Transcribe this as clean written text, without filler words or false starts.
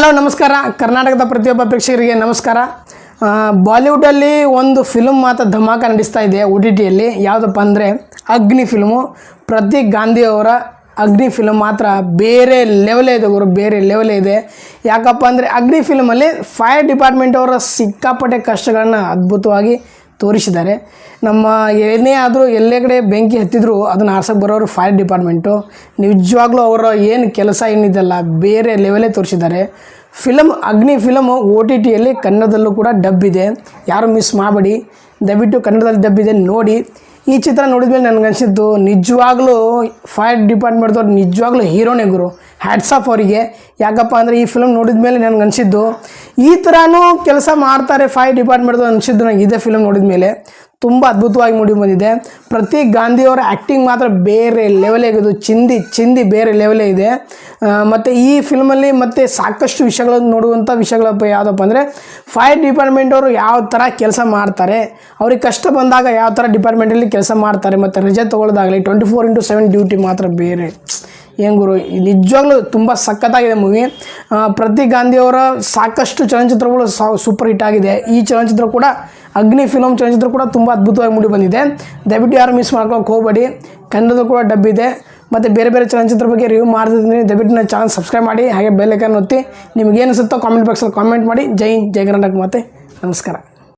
Hello ನಮಸ್ಕಾರ. ಕರ್ನಾಟಕದ ಪ್ರತಿಯೊಬ್ಬ ಪ್ರೇಕ್ಷಕರಿಗೆ ನಮಸ್ಕಾರ. ಬಾಲಿವುಡಲ್ಲಿ ಒಂದು ಫಿಲ್ಮ್ ಮಾತ್ರ ಧಮಾಕ ನಡೆಸ್ತಾ ಇದೆ OTTಯಲ್ಲಿ. ಯಾವುದಪ್ಪ ಅಂದರೆ ಅಗ್ನಿ ಫಿಲ್ಮು. ಪ್ರತೀಕ್ ಗಾಂಧಿ ಅವರ ಅಗ್ನಿ ಫಿಲ್ಮ್ ಮಾತ್ರ ಬೇರೆ ಲೆವೆಲೇ ಇದೆ ಗುರು, ಬೇರೆ ಲೆವೆಲೇ ಇದೆ. ಯಾಕಪ್ಪ ಅಂದರೆ ಅಗ್ನಿ ಫಿಲ್ಮಲ್ಲಿ ಫೈರ್ ಡಿಪಾರ್ಟ್ಮೆಂಟ್ ಅವರ ಸಿಕ್ಕಾಪಟ್ಟೆ ಕಷ್ಟಗಳನ್ನು ಅದ್ಭುತವಾಗಿ ತೋರಿಸಿದ್ದಾರೆ. ನಮ್ಮ ಏನೇ ಆದರೂ ಎಲ್ಲೇ ಕಡೆ ಬೆಂಕಿ ಹತ್ತಿದ್ರು ಅದನ್ನು ಆರ್ಸಕ್ಕೆ ಬರೋರು ಫೈರ್ ಡಿಪಾರ್ಟ್ಮೆಂಟು. ನಿಜವಾಗ್ಲೂ ಅವರ ಏನು ಕೆಲಸ ಏನಿದೆಲ್ಲ ಬೇರೆ ಲೆವೆಲೇ ತೋರಿಸಿದ್ದಾರೆ. ಅಗ್ನಿ ಫಿಲಮು OTTಯಲ್ಲಿ ಕನ್ನಡದಲ್ಲೂ ಕೂಡ ಡಬ್ ಇದೆ, ಯಾರು ಮಿಸ್ ಮಾಡಬೇಡಿ. ದಯವಿಟ್ಟು ಕನ್ನಡದಲ್ಲಿ ಡಬ್ ಇದೆ ನೋಡಿ. ಈ ಚಿತ್ರ ನೋಡಿದ ಮೇಲೆ ನನಗನ್ಸಿದ್ದು ನಿಜವಾಗ್ಲೂ ಫೈರ್ ಡಿಪಾರ್ಟ್ಮೆಂಟ್ದವ್ರು ನಿಜವಾಗ್ಲೂ ಹೀರೋನೇ ಗುರು. ಹ್ಯಾಟ್ಸ್ ಆಫ್ ಅವರಿಗೆ. ಯಾಕಪ್ಪ ಅಂದರೆ ಈ ಫಿಲ್ಮ್ ನೋಡಿದ ಮೇಲೆ ನನಗನ್ಸಿದ್ದು ಈ ಥರನೂ ಕೆಲಸ ಮಾಡ್ತಾರೆ ಫೈರ್ ಡಿಪಾರ್ಟ್ಮೆಂಟ್ದು ಅನಿಸಿದ್ದು ನನಗೆ. ಇದೇ ಫಿಲ್ಮ್ ನೋಡಿದ ಮೇಲೆ ತುಂಬ ಅದ್ಭುತವಾಗಿ ಮೂಡಿ ಬಂದಿದೆ. ಪ್ರತೀಕ್ ಗಾಂಧಿಯವರ ಆ್ಯಕ್ಟಿಂಗ್ ಮಾತ್ರ ಬೇರೆ ಲೆವೆಲೇ ಇದು, ಚಿಂದಿ ಬೇರೆ ಲೆವೆಲೇ ಇದೆ. ಮತ್ತು ಈ ಫಿಲ್ಮಲ್ಲಿ ಮತ್ತು ಸಾಕಷ್ಟು ವಿಷಯಗಳನ್ನು ನೋಡುವಂಥ ವಿಷಯಗಳಪ್ಪ ಯಾವುದಪ್ಪ ಅಂದರೆ ಫೈರ್ ಡಿಪಾರ್ಟ್ಮೆಂಟವರು ಯಾವ ಥರ ಕೆಲಸ ಮಾಡ್ತಾರೆ, ಅವ್ರಿಗೆ ಕಷ್ಟ ಬಂದಾಗ ಯಾವ ಥರ ಡಿಪಾರ್ಟ್ಮೆಂಟಲ್ಲಿ ಕೆಲಸ ಮಾಡ್ತಾರೆ, ಮತ್ತು ರಜೆ ತೊಗೊಳ್ಳೋದಾಗಲಿ 24/7 ಡ್ಯೂಟಿ ಮಾತ್ರ ಬೇರೆ. ಏನು ಗುರು, ನಿಜವಾಗ್ಲೂ ತುಂಬ ಸಖತ್ತಾಗಿದೆ ಮೂವಿ. ಪ್ರತೀಕ್ ಗಾಂಧಿಯವರ ಸಾಕಷ್ಟು ಚಲನಚಿತ್ರಗಳು ಸೂಪರ್ ಹಿಟ್ ಆಗಿದೆ. ಈ ಚಲನಚಿತ್ರ ಕೂಡ ಅಗ್ನಿ ಫಿಲ್ಮ್ ಚಲನಚಿತ್ರ ಕೂಡ ತುಂಬ ಅದ್ಭುತವಾಗಿ ಮೂಡಿ ಬಂದಿದೆ. ದಯವಿಟ್ಟು ಯಾರು ಮಿಸ್ ಮಾಡ್ಕೊಳ್ಳೋಕೆ ಹೋಗಬೇಡಿ. ಕನ್ನಡದ ಕೂಡ ಡಬ್ ಇದೆ. ಮತ್ತು ಬೇರೆ ಬೇರೆ ಚಲನಚಿತ್ರ ಬಗ್ಗೆ ರಿವ್ಯೂ ಮಾಡ್ತಿದ್ದೀನಿ. ದಯವಿಟ್ಟು ನನ್ನ ಚಾನಲ್ ಸಬ್ಸ್ಕ್ರೈಬ್ ಮಾಡಿ, ಹಾಗೆ ಬೆಲ್ ಐಕಾನ್ ಒತ್ತಿ. ನಿಮಗೇನು ಅನಿಸುತ್ತೋ ಕಾಮೆಂಟ್ ಬಾಕ್ಸಲ್ಲಿ ಕಾಮೆಂಟ್ ಮಾಡಿ. ಜೈ ಹಿಂದ್, ಜೈ ಕರ್ನಾಟಕ. ಮತ್ತೆ ನಮಸ್ಕಾರ.